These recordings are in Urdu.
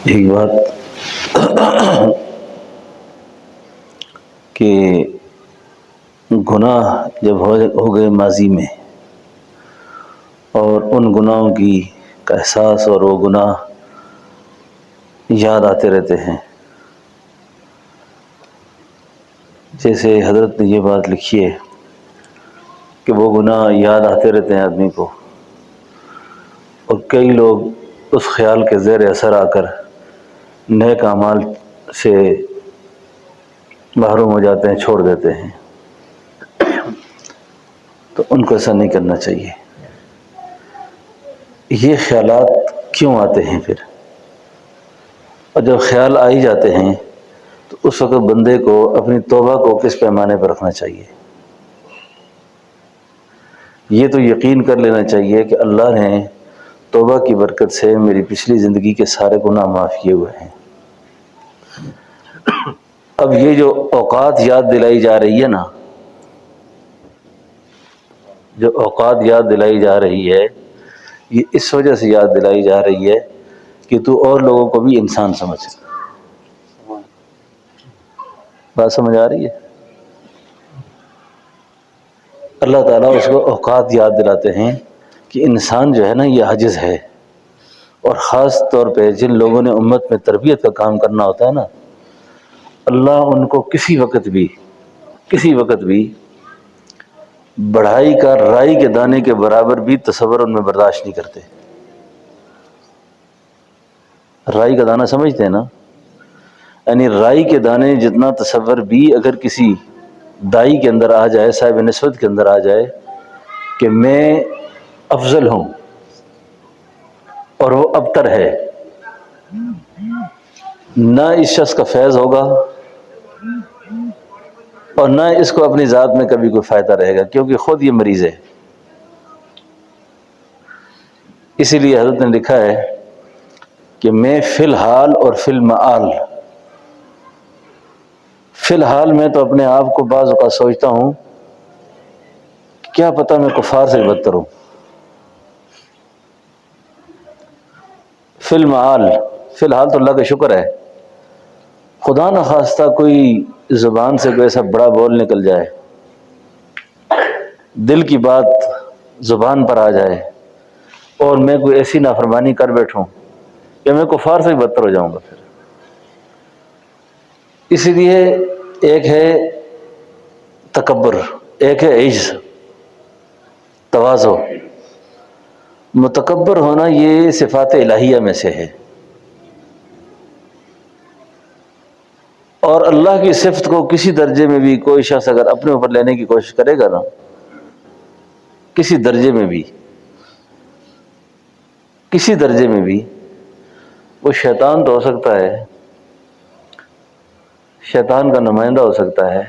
ایک بات کہ گناہ جب ہو گئے ماضی میں اور ان گناہوں کی کا احساس اور وہ گناہ یاد آتے رہتے ہیں، جیسے حضرت نے یہ بات لکھی ہے کہ وہ گناہ یاد آتے رہتے ہیں آدمی کو، اور کئی لوگ اس خیال کے زیر اثر آ کر نیک اعمال سے محروم ہو جاتے ہیں، چھوڑ دیتے ہیں۔ تو ان کو ایسا نہیں کرنا چاہیے۔ یہ خیالات کیوں آتے ہیں پھر؟ اور جب خیال آ ہی جاتے ہیں تو اس وقت بندے کو اپنی توبہ کو کس پیمانے پر رکھنا چاہیے؟ یہ تو یقین کر لینا چاہیے کہ اللہ نے توبہ کی برکت سے میری پچھلی زندگی کے سارے گناہ معاف کیے ہوئے ہیں۔ اب یہ جو اوقات یاد دلائی جا رہی ہے نا، جو اوقات یاد دلائی جا رہی ہے، یہ اس وجہ سے یاد دلائی جا رہی ہے کہ تو اور لوگوں کو بھی انسان سمجھ۔ بات سمجھ آ رہی ہے؟ اللہ تعالیٰ اس کو اوقات یاد دلاتے ہیں کہ انسان جو ہے نا یہ عاجز ہے، اور خاص طور پہ جن لوگوں نے امت میں تربیت کا کام کرنا ہوتا ہے نا، اللہ ان کو کسی وقت بھی بڑھائی کا رائی کے دانے کے برابر بھی تصور ان میں برداشت نہیں کرتے۔ رائی کا دانہ سمجھتے ہیں نا؟ یعنی رائی کے دانے جتنا تصور بھی اگر کسی دائی کے اندر آ جائے، صاحب نسبت کے اندر آ جائے کہ میں افضل ہوں اور وہ ابتر ہے، نہ اس شخص کا فیض ہوگا اور نہ اس کو اپنی ذات میں کبھی کوئی فائدہ رہے گا، کیونکہ خود یہ مریض ہے۔ اسی لیے حضرت نے لکھا ہے کہ میں فی الحال اور فی المآل، فی الحال میں تو اپنے آپ کو بعض اوقات سوچتا ہوں کیا پتہ میں کفار سے بدتر ہوں۔ فی المآل، فی الحال تو اللہ کا شکر ہے، خدا نہ خواستہ کوئی زبان سے کوئی ایسا بڑا بول نکل جائے، دل کی بات زبان پر آ جائے اور میں کوئی ایسی نافرمانی کر بیٹھوں کہ میں کفار سے بھی بدتر ہو جاؤں گا پھر۔ اسی لیے ایک ہے تکبر، ایک ہے عجز، تواضع۔ متکبر ہونا یہ صفات الہیہ میں سے ہے، اور اللہ کی صفت کو کسی درجے میں بھی کوئی شخص اگر اپنے اوپر لینے کی کوشش کرے گا نا، کسی درجے میں بھی وہ شیطان تو ہو سکتا ہے، شیطان کا نمائندہ ہو سکتا ہے،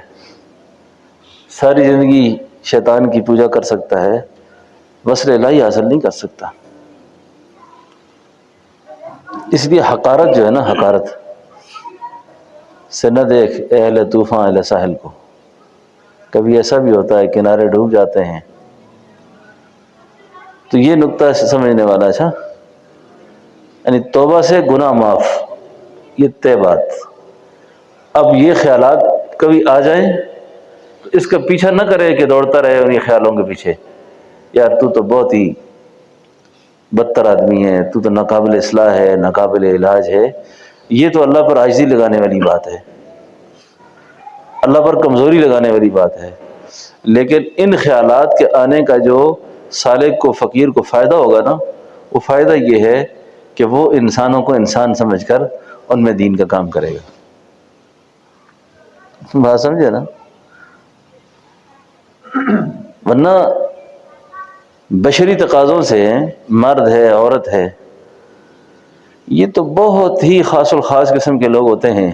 ساری زندگی شیطان کی پوجا کر سکتا ہے، وصل الہی حاصل نہیں کر سکتا۔ اس لیے حقارت جو ہے نا، حقارت سے نہ دیکھ اے اہل طوفان اہل ساحل کو۔ کبھی ایسا بھی ہوتا ہے کنارے ڈوب جاتے ہیں، تو یہ نقطہ سمجھنے والا ہے، یعنی توبہ سے گناہ معاف، یہ طے بات۔ اب یہ خیالات کبھی آ جائیں تو اس کا پیچھا نہ کرے کہ دوڑتا رہے انہیں خیالوں کے پیچھے، یار تو بہت ہی بدتر آدمی ہے، تو ناقابل اصلاح ہے، ناقابل علاج ہے۔ یہ تو اللہ پر عاجزی لگانے والی بات ہے، اللہ پر کمزوری لگانے والی بات ہے۔ لیکن ان خیالات کے آنے کا جو سالک کو، فقیر کو فائدہ ہوگا نا، وہ فائدہ یہ ہے کہ وہ انسانوں کو انسان سمجھ کر ان میں دین کا کام کرے گا۔ بات سمجھے نا؟ ورنہ بشری تقاضوں سے مرد ہے، عورت ہے، یہ تو بہت ہی خاص الخاص قسم کے لوگ ہوتے ہیں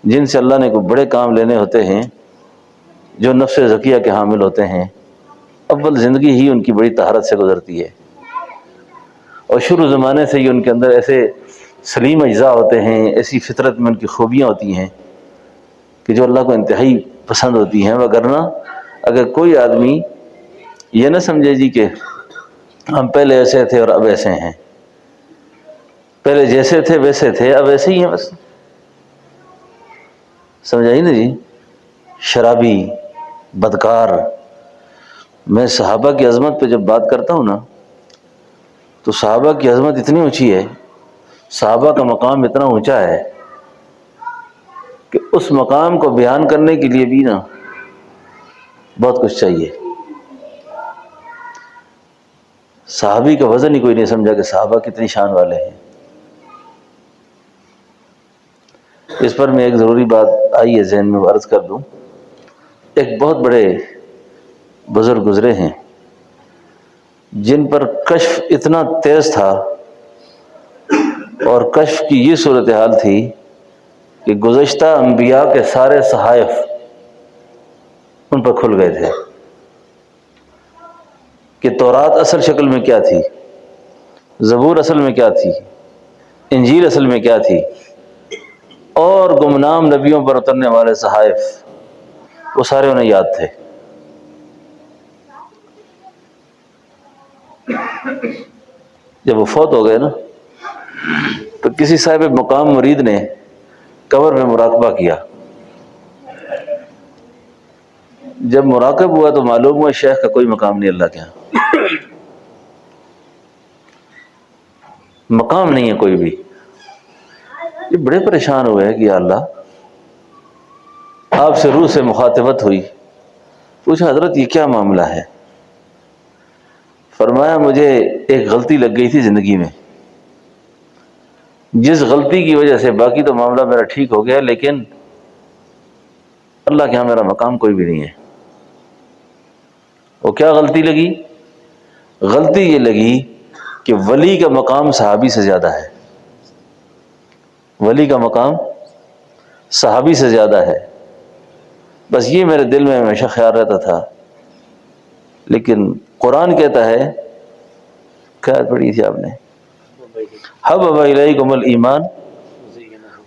جن سے اللہ نے کوئی بڑے کام لینے ہوتے ہیں، جو نفس زکیہ کے حامل ہوتے ہیں۔ اول زندگی ہی ان کی بڑی طہارت سے گزرتی ہے، اور شروع زمانے سے ہی ان کے اندر ایسے سلیم اجزاء ہوتے ہیں، ایسی فطرت میں ان کی خوبیاں ہوتی ہیں کہ جو اللہ کو انتہائی پسند ہوتی ہیں۔ وگرنہ اگر کوئی آدمی یہ نہ سمجھے جی کہ ہم پہلے ایسے تھے اور اب ایسے ہیں، پہلے جیسے تھے ویسے تھے، اب ویسے ہی ہیں بس. سمجھائی نا جی؟ شرابی، بدکار. میں صحابہ کی عظمت پہ جب بات کرتا ہوں نا تو صحابہ کی عظمت اتنی اونچی ہے، صحابہ کا مقام اتنا اونچا ہے کہ اس مقام کو بیان کرنے کے لیے بھی نا بہت کچھ چاہیے. صحابی کا وزن ہی کوئی نہیں سمجھا کہ صحابہ کتنی شان والے ہیں. اس پر میں ایک ضروری بات آئی ہے ذہن میں، عرض کر دوں. ایک بہت بڑے بزرگ گزرے ہیں جن پر کشف اتنا تیز تھا، اور کشف کی یہ صورتحال تھی کہ گزشتہ انبیاء کے سارے صحائف ان پر کھل گئے تھے کہ تورات اصل شکل میں کیا تھی، زبور اصل میں کیا تھی، انجیل اصل میں کیا تھی، اور گمنام نبیوں پر اترنے والے صحائف وہ سارے انہیں یاد تھے. جب وہ فوت ہو گئے نا تو کسی صاحب مقام مرید نے قبر میں مراقبہ کیا. جب مراقب ہوا تو معلوم ہوا شیخ کا کوئی مقام نہیں اللہ کے یہاں، مقام نہیں ہے کوئی بھی. یہ بڑے پریشان ہوئے ہیں کہ یا اللہ، آپ سے روح سے مخاطبت ہوئی، پوچھا حضرت یہ کیا معاملہ ہے؟ فرمایا مجھے ایک غلطی لگ گئی تھی زندگی میں، جس غلطی کی وجہ سے باقی تو معاملہ میرا ٹھیک ہو گیا، لیکن اللہ کے ہاں میرا مقام کوئی بھی نہیں ہے. وہ کیا غلطی لگی؟ غلطی یہ لگی کہ ولی کا مقام صحابی سے زیادہ ہے. ولی کا مقام صحابی سے زیادہ ہے. بس یہ میرے دل میں ہمیشہ خیال رہتا تھا. لیکن قرآن کہتا ہے، کیا پڑھی تھی آپ نے؟ حبب الیکم الایمان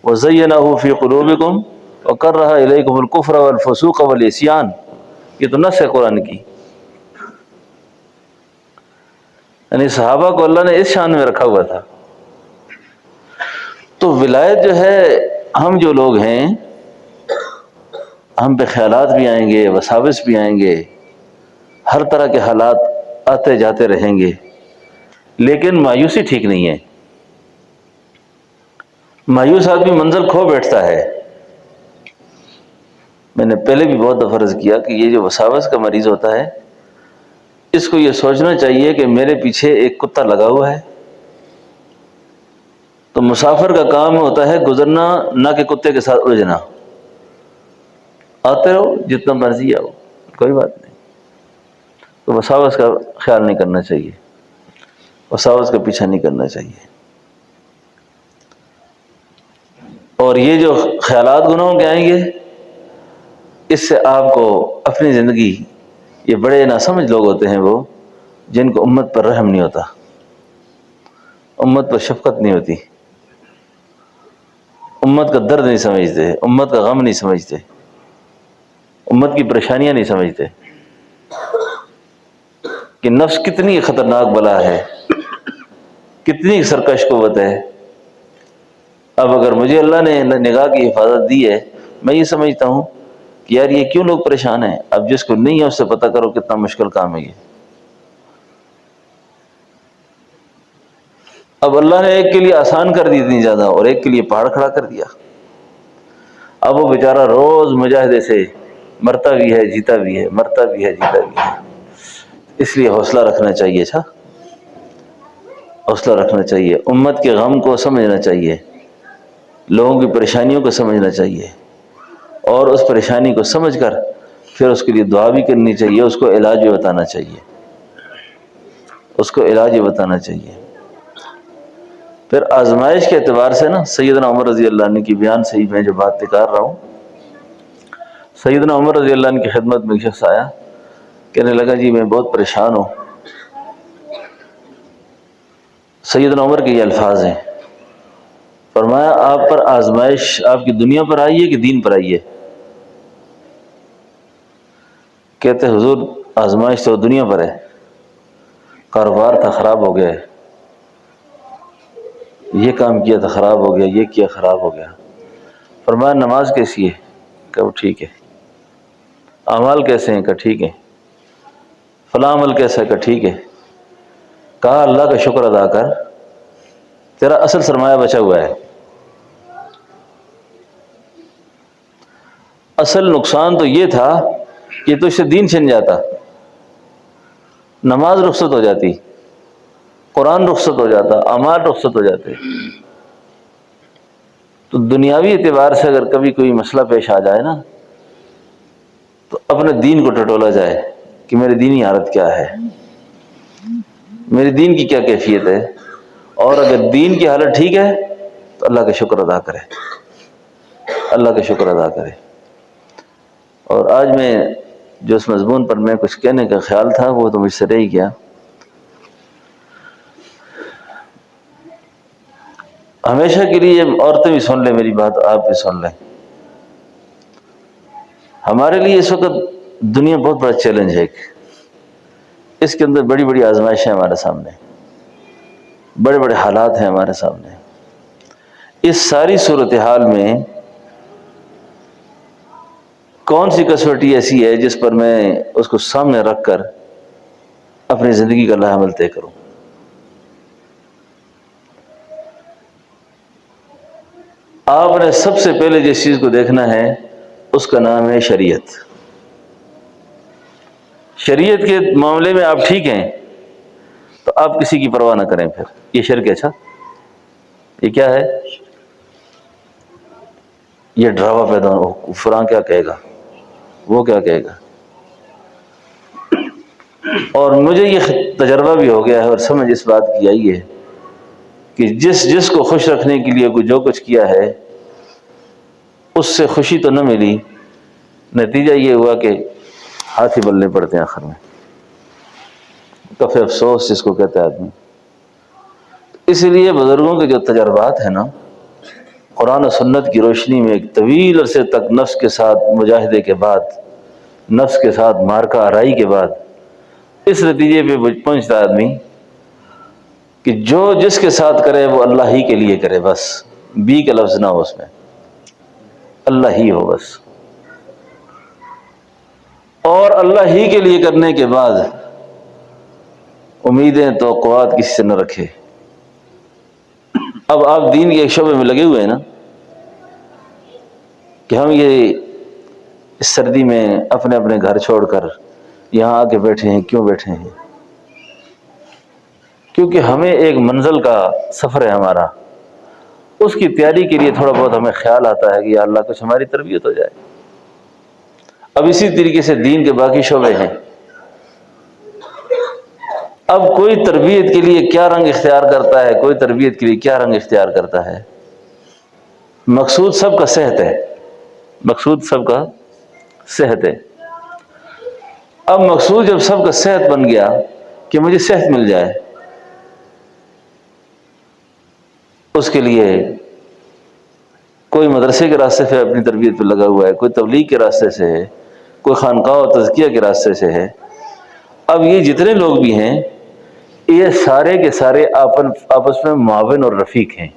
وزینہ فی قلوبکم وکرہ الیکم الکفر والفسوق والعصیان. یہ تو نص ہے قرآن کی. یعنی صحابہ کو اللہ نے اس شان میں رکھا ہوا تھا. تو ولایت جو ہے، ہم جو لوگ ہیں ہم پہ خیالات بھی آئیں گے، وساوس بھی آئیں گے، ہر طرح کے حالات آتے جاتے رہیں گے، لیکن مایوسی ٹھیک نہیں ہے. مایوس آدمی منزل کھو بیٹھتا ہے. میں نے پہلے بھی بہت دفعہ عرض کیا کہ یہ جو وساوس کا مریض ہوتا ہے، اس کو یہ سوچنا چاہیے کہ میرے پیچھے ایک کتا لگا ہوا ہے. تو مسافر کا کام ہوتا ہے گزرنا، نہ کہ کتے کے ساتھ الجھنا. آتے رہو جتنا مرضی آؤ، کوئی بات نہیں. تو وساوس کا خیال نہیں کرنا چاہیے، وساوس کا پیچھا نہیں کرنا چاہیے. اور یہ جو خیالات گناہوں کے آئیں گے، اس سے آپ کو اپنی زندگی، یہ بڑے ناسمجھ لوگ ہوتے ہیں وہ جن کو امت پر رحم نہیں ہوتا، امت پر شفقت نہیں ہوتی، امت کا درد نہیں سمجھتے، امت کا غم نہیں سمجھتے، امت کی پریشانیاں نہیں سمجھتے کہ نفس کتنی خطرناک بلا ہے، کتنی سرکش قوت ہے. اب اگر مجھے اللہ نے نگاہ کی حفاظت دی ہے، میں یہ سمجھتا ہوں کہ یار یہ کیوں لوگ پریشان ہیں. اب جس کو نہیں ہے اس سے پتہ کرو کتنا مشکل کام ہے یہ. اب اللہ نے ایک کے لیے آسان کر دی اتنی زیادہ، اور ایک کے لیے پہاڑ کھڑا کر دیا. اب وہ بیچارہ روز مجاہدے سے مرتا بھی ہے جیتا بھی ہے، مرتا بھی ہے جیتا بھی ہے. اس لیے حوصلہ رکھنا چاہیے. اچھا، حوصلہ رکھنا چاہیے، امت کے غم کو سمجھنا چاہیے، لوگوں کی پریشانیوں کو سمجھنا چاہیے، اور اس پریشانی کو سمجھ کر پھر اس کے لیے دعا بھی کرنی چاہیے، اس کو علاج بھی بتانا چاہیے، اس کو علاج بھی بتانا چاہیے. پھر آزمائش کے اعتبار سے نا، سیدنا عمر رضی اللہ عنہ کی بیان سے ہی میں جو بات نکال رہا ہوں. سیدنا عمر رضی اللہ عنہ کی خدمت میں ایک شخص آیا، کہنے لگا جی میں بہت پریشان ہوں. سیدنا عمر کے یہ الفاظ ہیں، فرمایا آپ پر آزمائش آپ کی دنیا پر آئی ہے کہ دین پر آئی ہے؟ کہتے حضور آزمائش تو دنیا پر ہے، کاروبار تھا خراب ہو گیا ہے، یہ کام کیا تھا خراب ہو گیا، یہ کیا خراب ہو گیا۔ فرمایا نماز کیسی ہے؟ کہ وہ ٹھیک ہے۔ اعمال کیسے ہیں؟ کہ ٹھیک ہے۔ فلاں عمل کیسا ہے؟ کہ ٹھیک ہے۔ کہا اللہ کا شکر ادا کر، تیرا اصل سرمایہ بچا ہوا ہے۔ اصل نقصان تو یہ تھا کہ تو اس سے دین چھن جاتا، نماز رخصت ہو جاتی، قرآن رخصت ہو جاتا، اعمال رخصت ہو جاتے۔ تو دنیاوی اعتبار سے اگر کبھی کوئی مسئلہ پیش آ جائے نا، تو اپنے دین کو ٹٹولا جائے کہ میری دینی حالت کیا ہے، میری دین کی کیا کیفیت ہے، اور اگر دین کی حالت ٹھیک ہے تو اللہ کا شکر ادا کرے، اللہ کا شکر ادا کرے۔ اور آج میں جو اس مضمون پر میں کچھ کہنے کا خیال تھا وہ تو مجھ سے رہ ہی گیا۔ ہمیشہ کے لیے عورتیں بھی سن لیں میری بات، آپ بھی سن لیں۔ ہمارے لیے اس وقت دنیا بہت بڑا چیلنج ہے، اس کے اندر بڑی بڑی آزمائشیں ہمارے سامنے، بڑے بڑے حالات ہیں ہمارے سامنے۔ اس ساری صورتحال میں کون سی کسوٹی ایسی ہے جس پر میں اس کو سامنے رکھ کر اپنی زندگی کا راہ عمل طے کروں؟ آپ نے سب سے پہلے جس چیز کو دیکھنا ہے اس کا نام ہے شریعت۔ شریعت کے معاملے میں آپ ٹھیک ہیں تو آپ کسی کی پرواہ نہ کریں۔ پھر یہ شرک ہے؟ اچھا یہ کیا ہے؟ یہ ڈراوا پیدا ہو، فلاں کیا کہے گا، وہ کیا کہے گا۔ اور مجھے یہ تجربہ بھی ہو گیا ہے اور سمجھ اس بات کی آئی ہے کہ جس کو خوش رکھنے کے لیے جو کچھ کیا ہے اس سے خوشی تو نہ ملی، نتیجہ یہ ہوا کہ ہاتھ ہی بلنے پڑتے ہیں آخر میں، کفے افسوس جس کو کہتا ہے آدمی۔ اس لیے بزرگوں کے جو تجربات ہیں نا، قرآن و سنت کی روشنی میں ایک طویل عرصے تک نفس کے ساتھ مجاہدے کے بعد، نفس کے ساتھ مارکہ آرائی کے بعد اس نتیجے پہ پہنچتا آدمی کہ جو جس کے ساتھ کرے وہ اللہ ہی کے لیے کرے، بس بی کا لفظ نہ ہو اس میں، اللہ ہی ہو بس۔ اور اللہ ہی کے لیے کرنے کے بعد امیدیں توقعات کسی سے نہ رکھے۔ اب آپ دین کے ایک شعبے میں لگے ہوئے ہیں نا کہ ہم یہ اس سردی میں اپنے اپنے گھر چھوڑ کر یہاں آ کے بیٹھے ہیں، کیوں بیٹھے ہیں؟ کیونکہ ہمیں ایک منزل کا سفر ہے ہمارا، اس کی تیاری کے لیے تھوڑا بہت ہمیں خیال آتا ہے کہ یا اللہ کچھ ہماری تربیت ہو جائے۔ اب اسی طریقے سے دین کے باقی شعبے ہیں۔ اب کوئی تربیت کے لیے کیا رنگ اختیار کرتا ہے، کوئی تربیت کے لیے کیا رنگ اختیار کرتا ہے۔ مقصود سب کا صحت ہے، مقصود سب کا صحت ہے۔ اب مقصود جب سب کا صحت بن گیا کہ مجھے صحت مل جائے، اس کے لیے کوئی مدرسے کے راستے سے اپنی تربیت پہ لگا ہوا ہے، کوئی تبلیغ کے راستے سے ہے، کوئی خانقاہ و تزکیہ کے راستے سے ہے۔ اب یہ جتنے لوگ بھی ہیں یہ سارے کے سارے آپس میں معاون اور رفیق ہیں،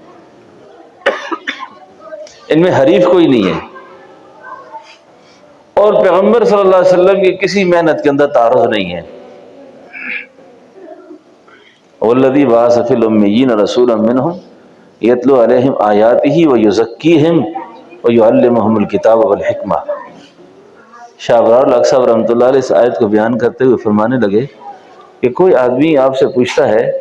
ان میں حریف کوئی نہیں ہے۔ اور پیغمبر صلی اللہ علیہ وسلم کی کسی محنت کے اندر تعارض نہیں ہے۔ والذی بعث فی الامیین رسولا منہم یتلو علیہم آیاتہ ویزکیہم ویعلمہم الکتاب والحکمہ۔ شاہ ابرار الحق صاحب رحمۃ اللہ علیہ اس آیت کو بیان کرتے ہوئے فرمانے لگے کہ کوئی آدمی آپ سے پوچھتا ہے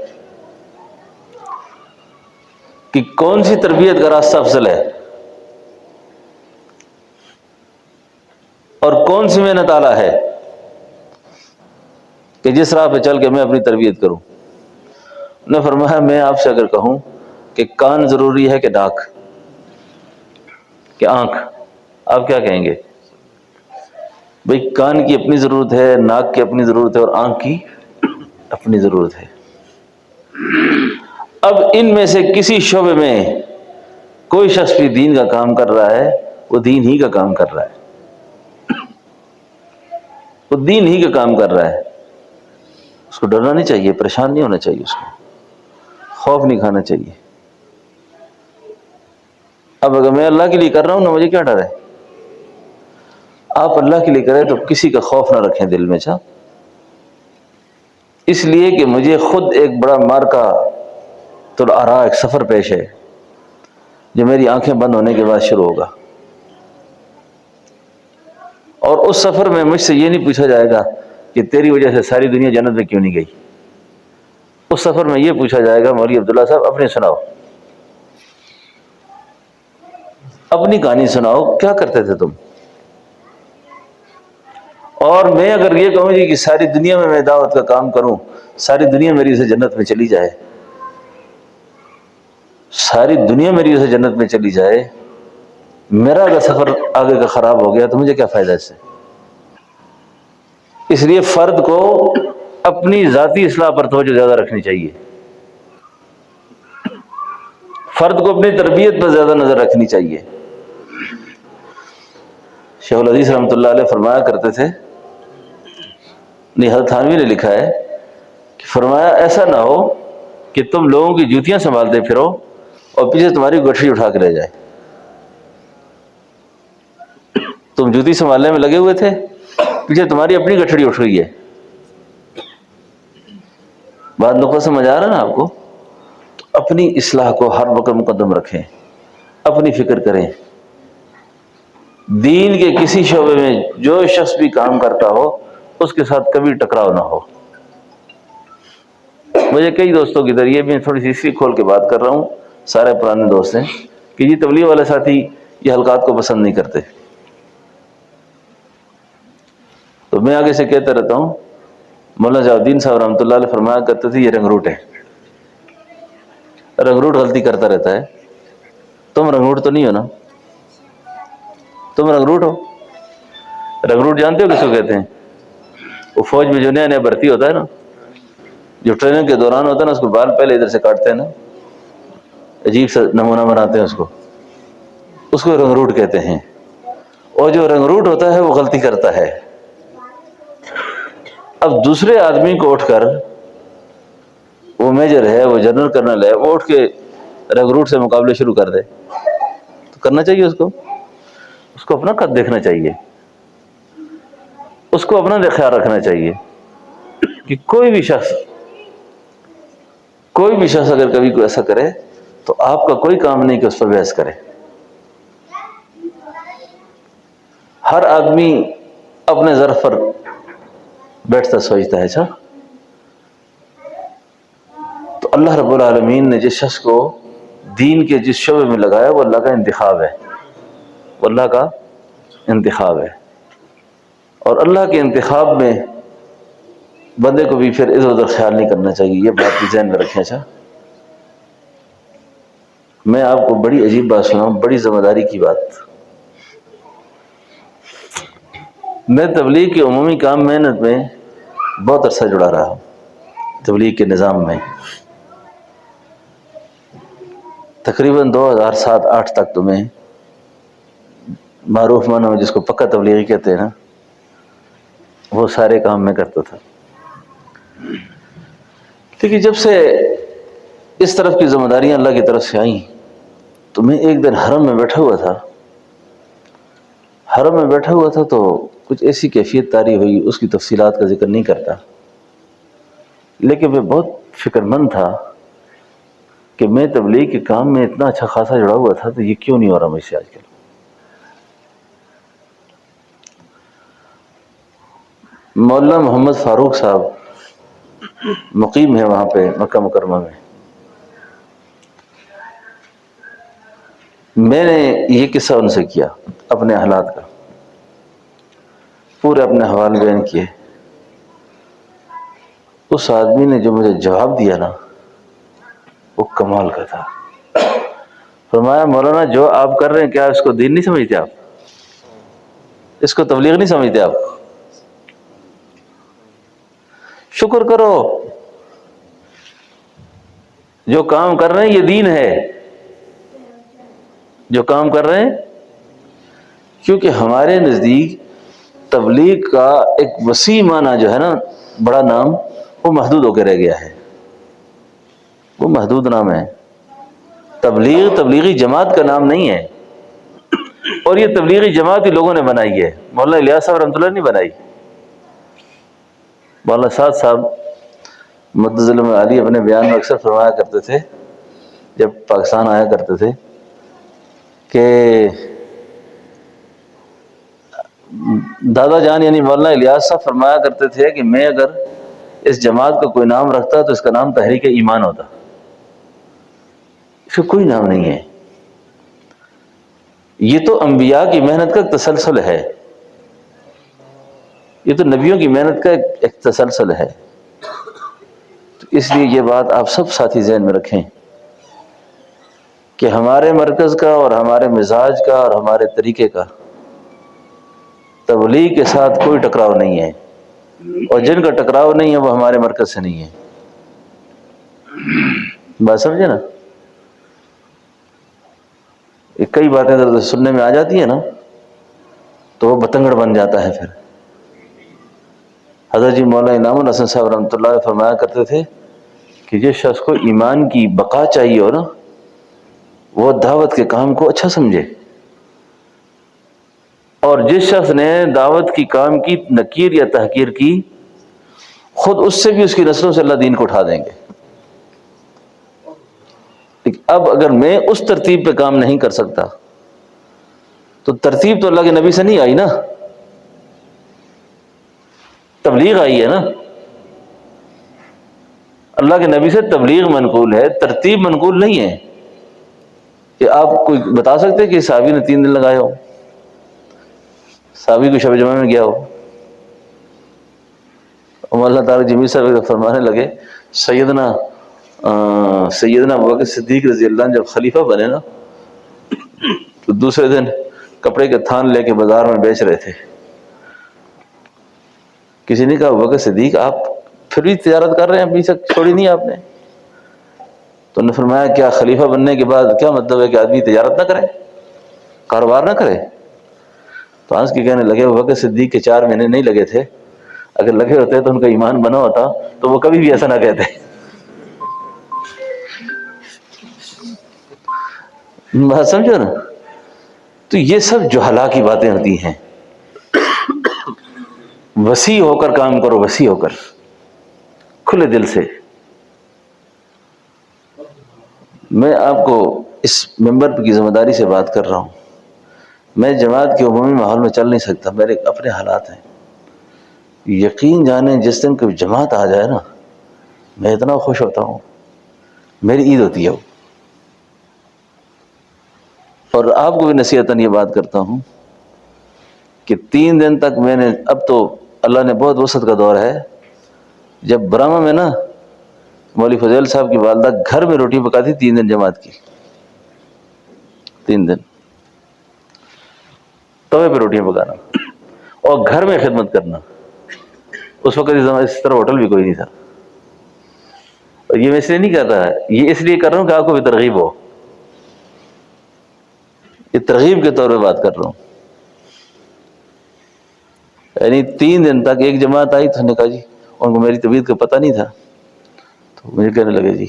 کہ کون سی تربیت کا راستہ افضل ہے اور کون سی محنت اعلیٰ ہے کہ جس راہ پہ چل کے میں اپنی تربیت کروں، نے فرمایا میں آپ سے اگر کہوں کہ کان ضروری ہے کہ ناک کہ آنکھ، آپ کیا کہیں گے؟ بھئی کان کی اپنی ضرورت ہے، ناک کی اپنی ضرورت ہے اور آنکھ کی اپنی ضرورت ہے۔ اب ان میں سے کسی شعبے میں کوئی شخص بھی دین کا کام کر رہا ہے، وہ دین ہی کا کام کر رہا ہے، وہ دین ہی کا کام کر رہا ہے۔ اس کو ڈرنا نہیں چاہیے، پریشان نہیں ہونا چاہیے، اس کو خوف نہیں کھانا چاہیے۔ اب اگر میں اللہ کے لیے کر رہا ہوں نا، مجھے کیا ڈر ہے؟ آپ اللہ کے لیے کریں تو کسی کا خوف نہ رکھیں دل میں، اچھا؟ اس لیے کہ مجھے خود ایک بڑا مارکا طلعہ ایک سفر پیش ہے جو میری آنکھیں بند ہونے کے بعد شروع ہوگا، اور اس سفر میں مجھ سے یہ نہیں پوچھا جائے گا کہ تیری وجہ سے ساری دنیا جنت میں کیوں نہیں گئی۔ اس سفر میں یہ پوچھا جائے گا، مولوی عبداللہ صاحب اپنی سناؤ، اپنی کہانی سناؤ، کیا کرتے تھے تم؟ اور میں اگر یہ کہوں جی کہ ساری دنیا میں دعوت کا کام کروں، ساری دنیا میری سے جنت میں چلی جائے، ساری دنیا میری سے جنت میں چلی جائے، میرا اگر سفر آگے کا خراب ہو گیا تو مجھے کیا فائدہ اس سے؟ اس لیے فرد کو اپنی ذاتی اصلاح پر توجہ زیادہ رکھنی چاہیے، فرد کو اپنی تربیت پر زیادہ نظر رکھنی چاہیے۔ شیخ الحدیث رحمۃ اللہ علیہ فرمایا کرتے تھے، حضرت تھانوی نے لکھا ہے کہ فرمایا ایسا نہ ہو کہ تم لوگوں کی جوتیاں سنبھالتے پھرو اور پیچھے تمہاری گٹھڑی اٹھا کے لے جائے۔ تم جوتی سنبھالنے میں لگے ہوئے تھے، پیچھے تمہاری اپنی گٹھڑی اٹھ گئی ہے۔ بات نقطہ سمجھ آ رہا ہے نا آپ کو؟ تو اپنی اصلاح کو ہر وقت مقدم رکھیں، اپنی فکر کریں۔ دین کے کسی شعبے میں جو شخص بھی کام کرتا ہو اس کے ساتھ کبھی ٹکراؤ نہ ہو۔ مجھے کئی دوستوں کے ذریعے میں تھوڑی سی ہسٹری کھول کے بات کر رہا ہوں، سارے پرانے دوست ہیں کہ جی تبلیغ والے ساتھی یہ حلقات کو پسند نہیں کرتے، تو میں آگے سے کہتا رہتا ہوں، مولانا جلال الدین صاحب رحمۃ اللہ علیہ فرمایا کرتے تھے یہ رنگ روٹ ہے، رنگ روٹ غلطی کرتا رہتا ہے۔ تم رنگ روٹ تو نہیں ہو نا؟ تم رنگ روٹ ہو؟ رنگ روٹ جانتے ہو کس کو کہتے ہیں؟ وہ فوج میں جو نیا نیا بھرتی ہوتا ہے نا، جو ٹریننگ کے دوران ہوتا ہے نا، اس کو بال پہلے ادھر سے کاٹتے ہیں نا، عجیب سا نمونہ بناتے ہیں اس کو رنگ روٹ کہتے ہیں۔ اور جو رنگ روٹ ہوتا ہے وہ غلطی کرتا ہے۔ اب دوسرے آدمی کو اٹھ کر، وہ میجر ہے، وہ جنرل کرنل ہے، وہ اٹھ کے رنگ روٹ سے مقابلے شروع کر دے تو کرنا چاہیے اس کو اپنا قد دیکھنا چاہیے، اس کو اپنا خیال رکھنا چاہیے کہ کوئی بھی شخص اگر کبھی کوئی ایسا کرے تو آپ کا کوئی کام نہیں کہ اس پر بحث کرے۔ ہر آدمی اپنے ظرف پر بیٹھتا سوچتا ہے، اچھا؟ تو اللہ رب العالمین نے جس شخص کو دین کے جس شعبے میں لگایا وہ اللہ کا انتخاب ہے، وہ اللہ کا انتخاب ہے، اور اللہ کے انتخاب میں بندے کو بھی پھر ادھر ادھر خیال نہیں کرنا چاہیے، یہ بات بھی ذہن میں رکھیں۔ اچھا، میں آپ کو بڑی عجیب بات سناؤں، بڑی ذمہ داری کی بات۔ میں تبلیغ کے عمومی کام محنت میں بہت عرصہ جڑا رہا ہوں، تبلیغ کے نظام میں تقریباً 2007-08 تک تو میں معروف معنوں میں جس کو پکا تبلیغی کہتے ہیں نا، وہ سارے کام میں کرتا تھا۔ لیکن جب سے اس طرف کی ذمہ داریاں اللہ کی طرف سے آئیں تو میں ایک دن حرم میں بیٹھا ہوا تھا تو کچھ ایسی کیفیت طاری ہوئی، اس کی تفصیلات کا ذکر نہیں کرتا، لیکن میں بہت فکر مند تھا کہ میں تبلیغ کے کام میں اتنا اچھا خاصا جڑا ہوا تھا تو یہ کیوں نہیں ہو رہا مجھ سے آج کل۔ مولانا محمد فاروق صاحب مقیم ہے وہاں پہ مکہ مکرمہ میں، میں نے یہ قصہ ان سے کیا، اپنے حالات کا پورے اپنے حوال بیان کیے۔ اس آدمی نے جو مجھے جواب دیا نا وہ کمال کا تھا۔ فرمایا مولانا جو آپ کر رہے ہیں کیا اس کو دین نہیں سمجھتے آپ؟ اس کو تبلیغ نہیں سمجھتے آپ؟ شکر کرو، جو کام کر رہے ہیں یہ دین ہے، جو کام کر رہے ہیں، کیونکہ ہمارے نزدیک تبلیغ کا ایک وسیع معنی جو ہے نا، بڑا نام، وہ محدود ہو کے رہ گیا ہے، وہ محدود نام ہے۔ تبلیغی جماعت کا نام نہیں ہے۔ اور یہ تبلیغی جماعت ہی لوگوں نے بنائی ہے، مولانا الیاس صاحب رحمۃ اللہ نے بنائی۔ مولانا سعد صاحب مدظ علی اپنے بیان میں اکثر فرمایا کرتے تھے جب پاکستان آیا کرتے تھے کہ دادا جان یعنی مولانا الیاس صاحب فرمایا کرتے تھے کہ میں اگر اس جماعت کا کوئی نام رکھتا تو اس کا نام تحریک ایمان ہوتا، اس کا کوئی نام نہیں ہے۔ یہ تو انبیاء کی محنت کا ایک تسلسل ہے، یہ تو نبیوں کی محنت کا ایک تسلسل ہے۔ تو اس لیے یہ بات آپ سب ساتھی ذہن میں رکھیں کہ ہمارے مرکز کا اور ہمارے مزاج کا اور ہمارے طریقے کا تبلیغ کے ساتھ کوئی ٹکراؤ نہیں ہے، اور جن کا ٹکراؤ نہیں ہے وہ ہمارے مرکز سے نہیں ہے۔ بات سمجھے نا؟ کئی باتیں اگر سننے میں آ جاتی ہیں نا تو وہ بتنگڑ بن جاتا ہے۔ پھر حضرت جی مولانا انعام الحسن صاحب رحمۃ اللہ علیہ فرمایا کرتے تھے کہ جس شخص کو ایمان کی بقا چاہیے ہو نا وہ دعوت کے کام کو اچھا سمجھے، اور جس شخص نے دعوت کی کام کی نکیر یا تحقیر کی خود اس سے بھی اس کی نسلوں سے اللہ دین کو اٹھا دیں گے۔ اب اگر میں اس ترتیب پہ کام نہیں کر سکتا تو ترتیب تو اللہ کے نبی سے نہیں آئی نا، تبلیغ آئی ہے نا، اللہ کے نبی سے تبلیغ منقول ہے، ترتیب منقول نہیں ہے۔ کہ آپ کوئی بتا سکتے کہ صحابی نے 3 دن لگائے ہو، صحابی کو شب جمعہ میں گیا ہو؟ اللہ تعالیٰ جمیل صاحب فرمانے لگے سیدنا ابوبکر صدیق رضی اللہ عنہ جب خلیفہ بنے نا تو دوسرے دن کپڑے کے تھان لے کے بازار میں بیچ رہے تھے۔ کسی نے کہا ابوبکر صدیق آپ پھر بھی تجارت کر رہے ہیں، ابھی تک چھوڑی نہیں آپ نے؟ تو انہوں نے فرمایا کیا خلیفہ بننے کے بعد کیا مطلب ہے کہ آدمی تجارت نہ کرے، کاروبار نہ کرے؟ تو ہنس کے کہنے لگے ابوبکر صدیق کے 4 مہینے نہیں لگے تھے، اگر لگے ہوتے تو ان کا ایمان بنا ہوتا تو وہ کبھی بھی ایسا نہ کہتے۔ بات سمجھو نا؟ تو یہ سب جہلا کی باتیں ہوتی ہیں۔ وسیع ہو کر کام کرو، وسیع ہو کر، کھلے دل سے۔ میں آپ کو اس ممبر کی ذمہ داری سے بات کر رہا ہوں، میں جماعت کے عمومی ماحول میں چل نہیں سکتا، میرے اپنے حالات ہیں۔ یقین جانیں جس دن کوئی جماعت آ جائے نا میں اتنا خوش ہوتا ہوں، میری عید ہوتی ہے وہ۔ اور آپ کو بھی نصیحتاً یہ بات کرتا ہوں کہ 3 دن تک میں نے، اب تو اللہ نے بہت وسعت کا دور ہے، جب برامہ میں نا مولوی فضیل صاحب کی والدہ گھر میں روٹی پکاتی 3 دن جماعت کی، 3 دن توے پہ روٹیاں پکانا اور گھر میں خدمت کرنا۔ اس وقت اس طرح ہوٹل بھی کوئی نہیں تھا۔ اور یہ میں اس لیے نہیں کر رہا، یہ اس لیے کر رہا ہوں کہ آپ کو بھی ترغیب ہو، یہ ترغیب کے طور پہ بات کر رہا ہوں۔ یعنی 3 دن تک ایک جماعت آئی تو نے کہا جی، ان کو میری طبیعت کا پتہ نہیں تھا تو مجھے کہنے لگے جی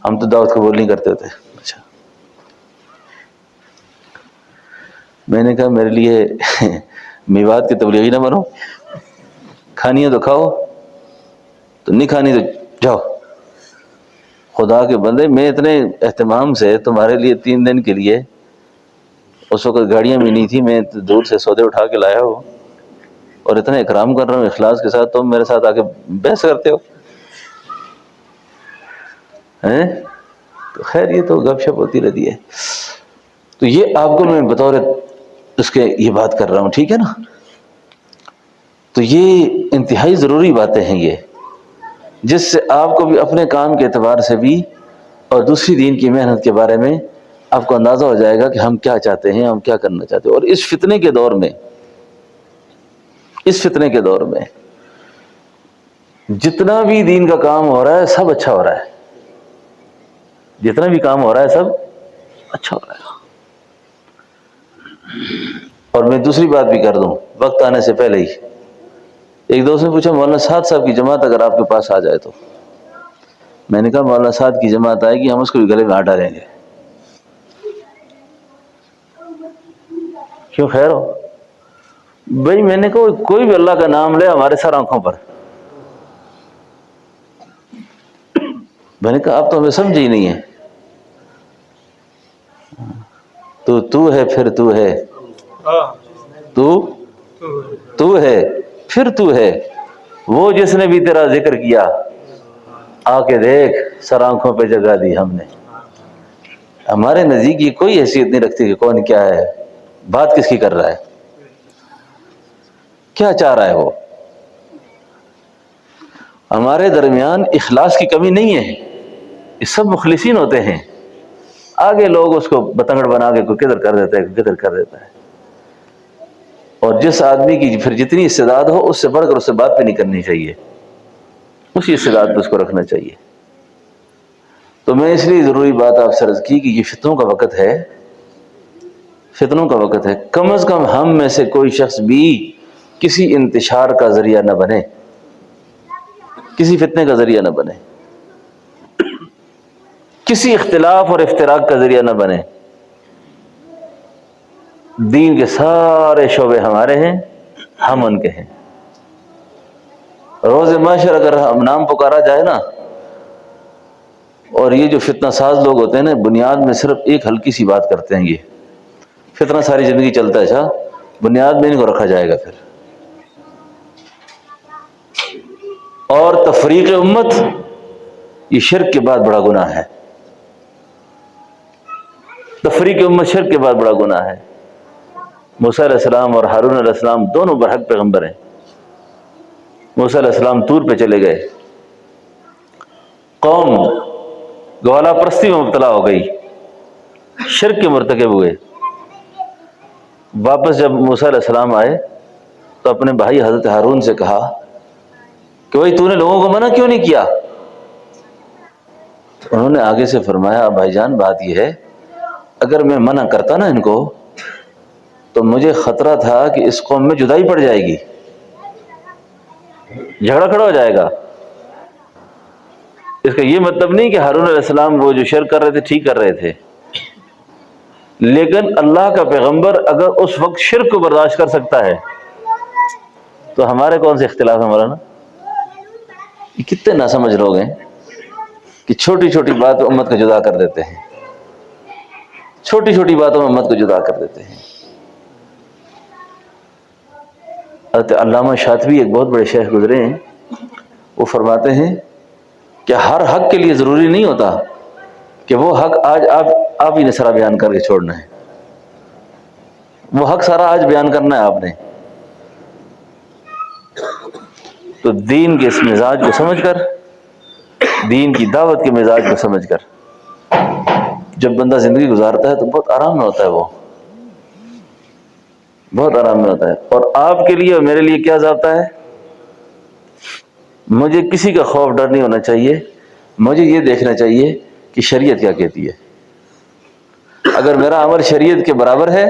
ہم تو دعوت قبول نہیں کرتے تھے۔ اچھا، میں نے کہا میرے لیے میوات کی تبلیغی نہ بنو، کھانی ہے تو کھاؤ، تو نہیں کھانی تو جاؤ۔ خدا کے بندے، میں اتنے اہتمام سے تمہارے لیے 3 دن کے لیے، اس وقت گاڑیاں بھی نہیں تھی، میں دور سے سودے اٹھا کے لایا ہوں اور اتنا اکرام کر رہا ہوں اخلاص کے ساتھ، تم میرے ساتھ آ کے بحث کرتے ہو ہیں؟ تو خیر یہ تو گپ شپ ہوتی رہتی ہے۔ تو یہ آپ کو میں بطور اس کے یہ بات کر رہا ہوں، ٹھیک ہے نا؟ تو یہ انتہائی ضروری باتیں ہیں یہ، جس سے آپ کو بھی اپنے کام کے اعتبار سے بھی اور دوسری دین کی محنت کے بارے میں آپ کو اندازہ ہو جائے گا کہ ہم کیا چاہتے ہیں، ہم کیا کرنا چاہتے ہیں۔ اور اس فتنے کے دور میں، اس فتنے کے دور میں جتنا بھی دین کا کام ہو رہا ہے سب اچھا ہو رہا ہے، جتنا بھی کام ہو رہا ہے سب اچھا ہو رہا ہے۔ اور میں دوسری بات بھی کر دوں، وقت آنے سے پہلے ہی ایک دوست نے پوچھا مولانا سعد صاحب کی جماعت اگر آپ کے پاس آ جائے تو؟ میں نے کہا مولانا سعد کی جماعت آئے گی، ہم اس کو بھی گلے میں ہاتھ ڈالیں گے۔ کیوں خیر ہو؟ بھائی میں نے کہا کوئی بھی اللہ کا نام لے ہمارے سر آنکھوں پر. میں نے کہا اب تو ہمیں سمجھ ہی نہیں ہے. تو ہے پھر تو ہے، تو ہے پھر تو ہے، وہ جس نے بھی تیرا ذکر کیا آ کے دیکھ سر آنکھوں پہ جگہ دی ہم نے. ہمارے نزدیک یہ کوئی حیثیت نہیں رکھتی کہ کون کیا ہے، بات کس کی کر رہا ہے، کیا چاہ رہا ہے وہ. ہمارے درمیان اخلاص کی کمی نہیں ہے، یہ سب مخلصین ہوتے ہیں. آگے لوگ اس کو بتنگڑ بنا کے کوئی کدھر کر دیتا ہے، کدھر کر دیتا ہے. اور جس آدمی کی پھر جتنی استعداد ہو اس سے بڑھ کر اس سے بات بھی نہیں کرنی چاہیے، اسی استعداد پہ اس کو رکھنا چاہیے. تو میں اس لیے ضروری بات آپ سے عرض کی کہ یہ فتنوں کا وقت ہے، فتنوں کا وقت ہے. کم از کم ہم میں سے کوئی شخص بھی کسی انتشار کا ذریعہ نہ بنے، کسی فتنے کا ذریعہ نہ بنے، کسی اختلاف اور افتراق کا ذریعہ نہ بنے. دین کے سارے شعبے ہمارے ہیں، ہم ان کے ہیں. روز محشر اگر ہم نام پکارا جائے نا، اور یہ جو فتنہ ساز لوگ ہوتے ہیں نا، بنیاد میں صرف ایک ہلکی سی بات کرتے ہیں. یہ فتنہ ساری زندگی چلتا ہے، بنیاد میں ان کو رکھا جائے گا پھر. اور تفریق امت یہ شرک کے بعد بڑا گناہ ہے. تفریق امت شرک کے بعد بڑا گناہ ہے. موسیٰ علیہ السلام اور ہارون علیہ السلام دونوں برحق پیغمبر ہیں. موسیٰ علیہ السلام طور پہ چلے گئے، قوم گوالا پرستی میں مبتلا ہو گئی، شرک کے مرتکب ہوئے. واپس جب موسیٰ علیہ السلام آئے تو اپنے بھائی حضرت ہارون سے کہا کہ بھائی تو نے لوگوں کو منع کیوں نہیں کیا؟ انہوں نے آگے سے فرمایا بھائی جان بات یہ ہے، اگر میں منع کرتا نا ان کو تو مجھے خطرہ تھا کہ اس قوم میں جدائی پڑ جائے گی، جھگڑا کھڑا ہو جائے گا. اس کا یہ مطلب نہیں کہ ہارون علیہ السلام وہ جو شرک کر رہے تھے ٹھیک کر رہے تھے، لیکن اللہ کا پیغمبر اگر اس وقت شرک کو برداشت کر سکتا ہے تو ہمارے کون سے اختلاف ہے مولانا؟ یہ کتنے ناسمجھ لوگ ہیں کہ چھوٹی چھوٹی بات امت کو جدا کر دیتے ہیں، چھوٹی چھوٹی باتوں میں امت کو جدا کر دیتے ہیں. حضرت علامہ شاطبی ایک بہت بڑے شیخ گزرے ہیں، وہ فرماتے ہیں کہ ہر حق کے لیے ضروری نہیں ہوتا کہ وہ حق آج آپ ہی نے سارا بیان کر کے چھوڑنا ہے، وہ حق سارا آج بیان کرنا ہے آپ نے. تو دین کے اس مزاج کو سمجھ کر، دین کی دعوت کے مزاج کو سمجھ کر جب بندہ زندگی گزارتا ہے تو بہت آرام میں ہوتا ہے، وہ بہت آرام میں ہوتا ہے. اور آپ کے لیے اور میرے لیے کیا ضابطہ ہے؟ مجھے کسی کا خوف ڈر نہیں ہونا چاہیے، مجھے یہ دیکھنا چاہیے کہ شریعت کیا کہتی ہے. اگر میرا عمل شریعت کے برابر ہے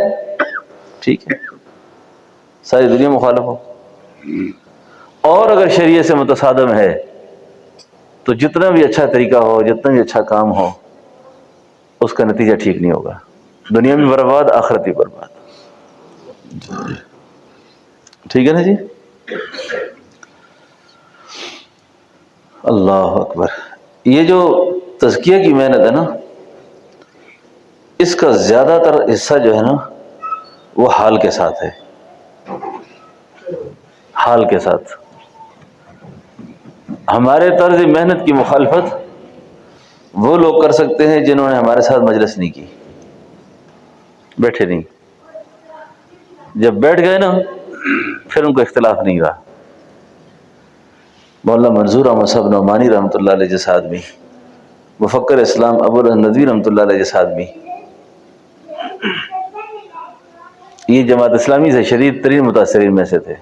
ٹھیک ہے، ساری دنیا مخالف ہو، اور اگر شریعت سے متصادم ہے تو جتنا بھی اچھا طریقہ ہو، جتنا بھی اچھا کام ہو، اس کا نتیجہ ٹھیک نہیں ہوگا، دنیا میں برباد، آخرت بھی برباد. ٹھیک ہے نا جی؟ اللہ اکبر. یہ جو تزکیہ کی محنت ہے نا، اس کا زیادہ تر حصہ جو ہے نا وہ حال کے ساتھ ہے، حال کے ساتھ. ہمارے طرز محنت کی مخالفت وہ لوگ کر سکتے ہیں جنہوں نے ہمارے ساتھ مجلس نہیں کی، بیٹھے نہیں. جب بیٹھ گئے نا پھر ان کو اختلاف نہیں رہا. مولانا منظور احمد صاحب نعمانی رحمۃ اللہ علیہ جیسا آدمی، مفکر اسلام ابو الندوی رحمۃ اللہ علیہ جیسا آدمی، یہ جماعت اسلامی سے شدید ترین متاثرین میں سے تھے.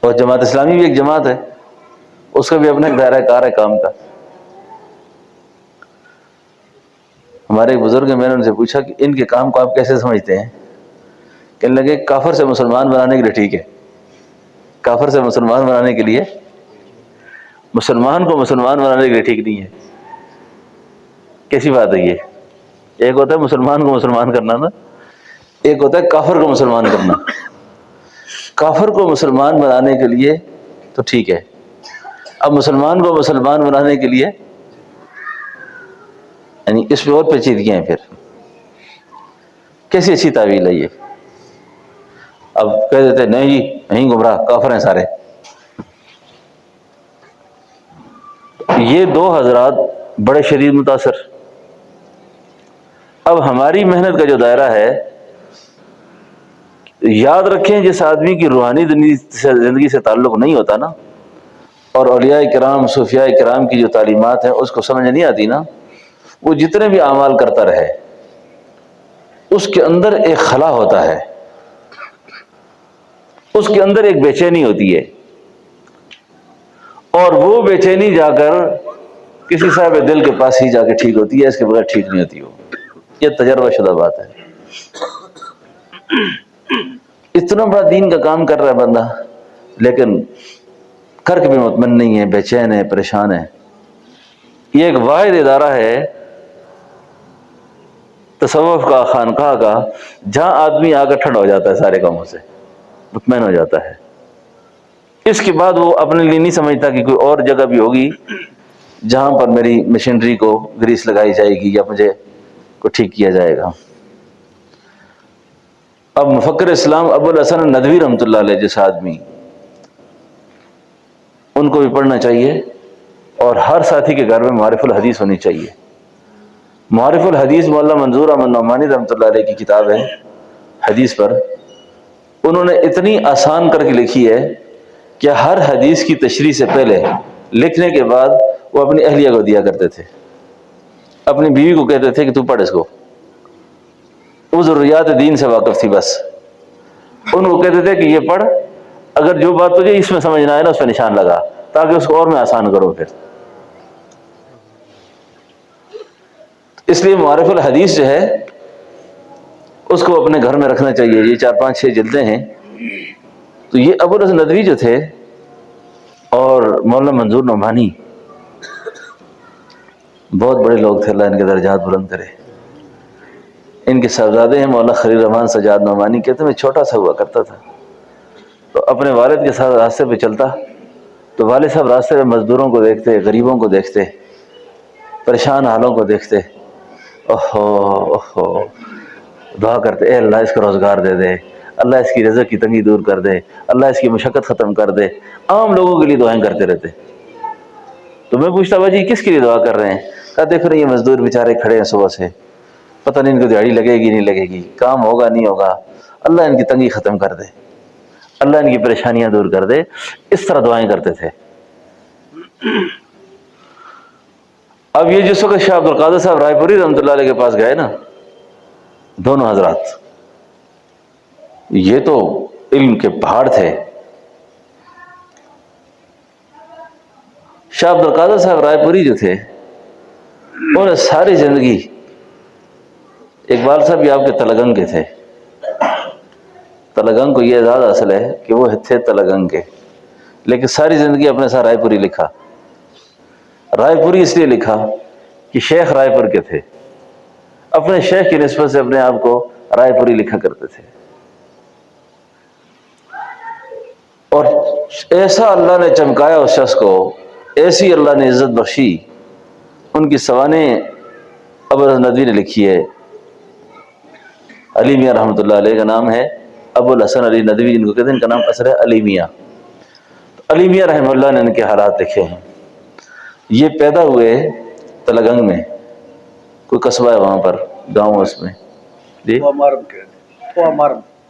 اور جماعت اسلامی بھی ایک جماعت ہے، اس کا بھی اپنا ایک دائرہ کار ہے کام کا. ہمارے ایک بزرگ ہیں، میں نے ان سے پوچھا کہ ان کے کام کو آپ کیسے سمجھتے ہیں؟ کہنے لگے کافر سے مسلمان بنانے کے لیے ٹھیک ہے، کافر سے مسلمان بنانے کے لیے، مسلمان کو مسلمان بنانے کے لیے ٹھیک نہیں ہے. کیسی بات ہے یہ؟ ایک ہوتا ہے مسلمان کو مسلمان کرنا نا، ایک ہوتا ہے کافر کو مسلمان کرنا۔ کافر کو مسلمان بنانے کے لیے تو ٹھیک ہے، اب مسلمان کو مسلمان بنانے کے لیے یعنی اس پہ اور پیچیدگیاں ہیں، پھر کیسی اچھی تعویل ہے یہ؟ اب کہہ دیتے نہیں جی نہیں گمراہ کافر ہیں سارے۔ یہ دو حضرات بڑے شدید متاثر۔ اب ہماری محنت کا جو دائرہ ہے، یاد رکھیں جس آدمی کی روحانی زندگی سے تعلق نہیں ہوتا نا، اور اولیاء کرام صوفیاء کرام کی جو تعلیمات ہیں اس کو سمجھ نہیں آتی نا، وہ جتنے بھی اعمال کرتا رہے اس کے اندر ایک خلا ہوتا ہے، اس کے اندر ایک بے چینی ہوتی ہے، اور وہ بے چینی جا کر کسی صاحب دل کے پاس ہی جا کے ٹھیک ہوتی ہے، اس کے بغیر ٹھیک نہیں ہوتی۔ وہ یہ تجربہ شدہ بات ہے۔ اتنا بڑا دین کا کام کر رہا ہے بندہ، لیکن کر کے بھی مطمئن نہیں ہے، بے چین ہے، پریشان ہے۔ یہ ایک واحد ادارہ ہے تصوف کا، خانقاہ کا، جہاں آدمی آ کر ٹھنڈا ہو جاتا ہے، سارے کاموں سے مطمئن ہو جاتا ہے۔ اس کے بعد وہ اپنے لیے نہیں سمجھتا کہ کوئی اور جگہ بھی ہوگی جہاں پر میری مشینری کو گریس لگائی جائے گی یا مجھے کو ٹھیک کیا جائے گا۔ اب مفکر اسلام ابو الحسن ندوی رحمۃ اللہ علیہ جیسا آدمی، ان کو بھی پڑھنا چاہیے، اور ہر ساتھی کے گھر میں معارف الحدیث ہونی چاہیے۔ معارف الحدیث مولانا منظور احمد نعمانی رحمۃ اللہ علیہ کی کتاب ہے حدیث پر، انہوں نے اتنی آسان کر کے لکھی ہے کہ ہر حدیث کی تشریح سے پہلے لکھنے کے بعد وہ اپنی اہلیہ کو دیا کرتے تھے، اپنی بیوی کو کہتے تھے کہ تو پڑھ اس کو، وہ ضروریات دین سے واقف تھی، بس ان کو کہتے تھے کہ یہ پڑھ، اگر جو بات تجھے اس میں سمجھنا ہے نا اس پہ نشان لگا تاکہ اس کو اور میں آسان کرو۔ پھر اس لیے معارف الحدیث جو ہے اس کو اپنے گھر میں رکھنا چاہیے۔ یہ 4-5-6 جلدیں ہیں۔ تو یہ ابو الحسن ندوی جو تھے اور مولانا منظور نعمانی بہت بڑے لوگ تھے، اللہ ان کے درجات بلند کرے۔ ان کے صاحبزادے ہیں مولانا خلیل الرحمن سجاد نعمانی، کہتے ہیں میں چھوٹا سا ہوا کرتا تھا تو اپنے والد کے ساتھ راستے پہ چلتا تو والد صاحب راستے میں مزدوروں کو دیکھتے، غریبوں کو دیکھتے، پریشان حالوں کو دیکھتے، اوہو اوہو دعا کرتے اے اللہ اس کو روزگار دے دے، اللہ اس کی رزق کی تنگی دور کر دے، اللہ اس کی مشقت ختم کر دے۔ عام لوگوں کے لیے دعائیں کرتے رہتے۔ تو میں پوچھتا بھائی کس کے لیے دعا کر رہے ہیں؟ کہا دیکھ رہے ہیں یہ مزدور بیچارے کھڑے ہیں صبح سے، پتہ نہیں ان کو دیہڑی لگے گی نہیں لگے گی، کام ہوگا نہیں ہوگا، اللہ ان کی تنگی ختم کر دے، اللہ ان کی پریشانیاں دور کر دے۔ اس طرح دعائیں کرتے تھے۔ اب یہ جس وقت شاہ عبد القادر صاحب رائے پوری رحمۃ اللہ علیہ کے پاس گئے نا، دونوں حضرات یہ تو علم کے پہاڑ تھے۔ شاہ عبد القادر صاحب رائے پوری جو تھے انہوں نے ساری زندگی، اقبال صاحب بھی آپ کے تلگنگ کے تھے، تلگنگ کو یہ اعزاز حاصل ہے کہ وہ تھے تلگنگ کے، لیکن ساری زندگی اپنے ساتھ رائے پوری لکھا۔ رائے پوری اس لیے لکھا کہ شیخ رائے پور کے تھے، اپنے شیخ کی نسبت سے اپنے آپ کو رائے پوری لکھا کرتے تھے۔ اور ایسا اللہ نے چمکایا اس شخص کو، ایسی اللہ نے عزت بخشی، ان کی سوانح ابو الحسن ندوی نے لکھی ہے۔ علی میاں رحمۃ اللہ علیہ کا نام ہے ابو الحسن علی ندوی، جن کو کہتے ہیں، ان کا نام اصل ہے علی میاں۔ علی میاں رحمہ اللہ نے ان کے حالات لکھے ہیں۔ یہ پیدا ہوئے تلگنگ میں، کوئی قصبہ ہے وہاں پر، گاؤں اس میں، جی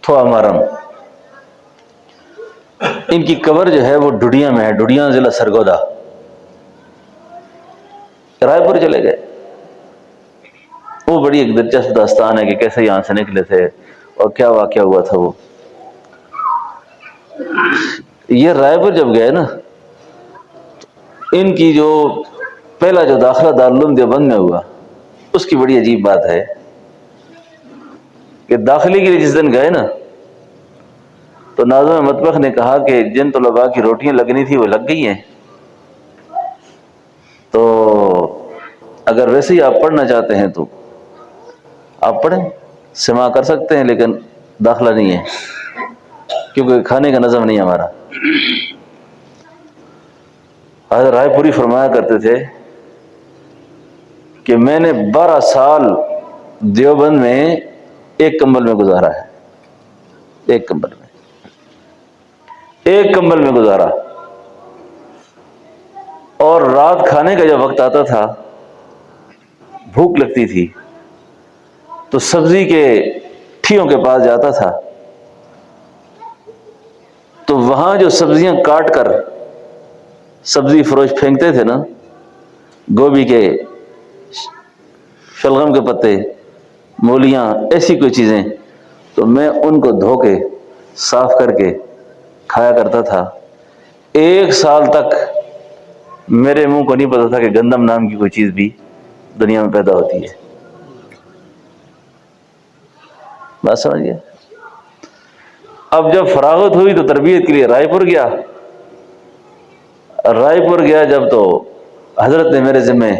تھوا مارم۔ ان کی قبر جو ہے وہ ڈڈیاں میں ہے، ڈڈیاں ضلع سرگودا۔ رائے پور چلے گئے۔ وہ بڑی ایک دلچسپ داستان ہے کہ کیسے یہاں سے نکلے تھے اور کیا واقعہ ہوا تھا۔ وہ یہ رائے پور جب گئے نا، ان کی جو پہلا جو داخلہ دارالعلوم دیوبند میں ہوا، اس کی بڑی عجیب بات ہے کہ داخلے کے لیے جس دن گئے نا تو ناظم مطبخ نے کہا کہ جن طلباء کی روٹیاں لگنی تھی وہ لگ گئی ہیں، تو اگر ویسے ہی آپ پڑھنا چاہتے ہیں تو آپ پڑھیں، سماع کر سکتے ہیں لیکن داخلہ نہیں ہے کیونکہ کھانے کا نظم نہیں ہمارا۔ حضرت رائے پوری فرمایا کرتے تھے کہ میں نے 12 سال دیوبند میں ایک کمبل میں گزارا ہے، ایک کمبل میں گزارا، اور رات کھانے کا جب وقت آتا تھا، بھوک لگتی تھی تو سبزی کے ٹھیوں کے پاس جاتا تھا، تو وہاں جو سبزیاں کاٹ کر سبزی فروش پھینکتے تھے نا، گوبھی کے، شلغم کے پتے، مولیاں، ایسی کوئی چیزیں، تو میں ان کو دھو کے صاف کر کے کھایا کرتا تھا۔ 1 سال تک میرے منہ کو نہیں پتا تھا کہ گندم نام کی کوئی چیز بھی دنیا میں پیدا ہوتی ہے۔ بات سمجھئے؟ اب جب فراغت ہوئی تو تربیت کے لیے رائے پور گیا جب، تو حضرت نے میرے ذمہ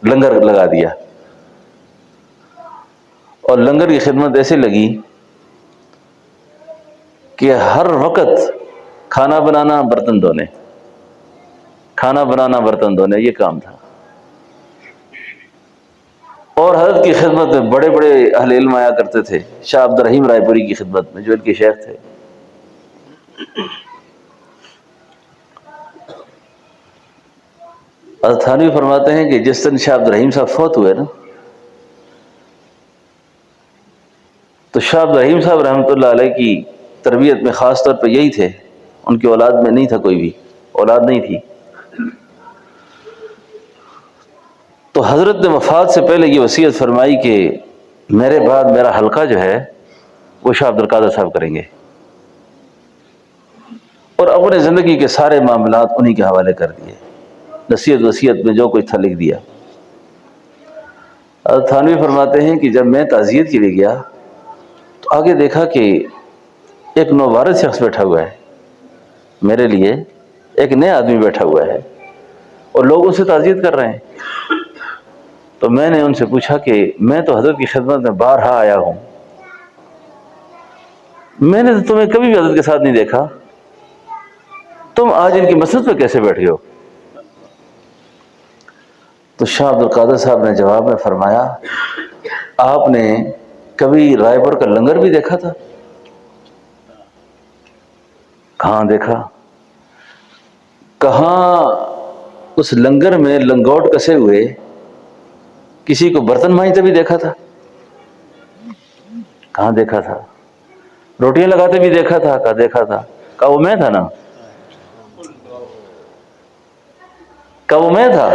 لنگر لگا دیا، اور لنگر کی خدمت ایسے لگی کہ ہر وقت کھانا بنانا برتن دھونے، یہ کام تھا۔ اور حضرت کی خدمت میں بڑے بڑے اہل علم آیا کرتے تھے، شاہ عبد الرحیم رائے پوری کی خدمت میں، جو ان کے شیخ تھے۔ حضرت تھانوی فرماتے ہیں کہ جس دن شاہ عبد الرحیم صاحب فوت ہوئے نا، تو شاہ عبد الرحیم صاحب رحمۃ اللہ علیہ کی تربیت میں خاص طور پہ یہی تھے، ان کی اولاد میں نہیں تھا، کوئی بھی اولاد نہیں تھی، تو حضرت نے وفات سے پہلے یہ وصیت فرمائی کہ میرے بعد میرا حلقہ جو ہے وہ شاہ عبد القادر صاحب کریں گے، اور اپنے زندگی کے سارے معاملات انہی کے حوالے کر دیے، نصیحت وصیت میں جو کچھ تھا لکھ دیا۔ حضرت تھانوی فرماتے ہیں کہ جب میں تعزیت کے لیے گیا تو آگے دیکھا کہ ایک نوبارد شخص بیٹھا ہوا ہے، میرے لیے ایک نیا آدمی بیٹھا ہوا ہے، اور لوگ اسے تعزیت کر رہے ہیں۔ تو میں نے ان سے پوچھا کہ میں تو حضرت کی خدمت میں بارہا آیا ہوں، میں نے تو تمہیں کبھی بھی حضرت کے ساتھ نہیں دیکھا، تم آج ان کی مسجد پہ کیسے بیٹھ گئے ہو؟ تو شاہ عبد القادر صاحب نے جواب میں فرمایا، آپ نے کبھی رائے پور کا لنگر بھی دیکھا تھا؟ کہاں دیکھا؟ کہاں اس لنگر میں لنگوٹ کسے ہوئے کسی کو برتن مانجتے بھی دیکھا تھا؟ کہاں دیکھا تھا؟ روٹیاں لگاتے بھی دیکھا تھا؟ کہا دیکھا تھا۔ کہا وہ میں تھا نا؟ کہا وہ میں تھا؟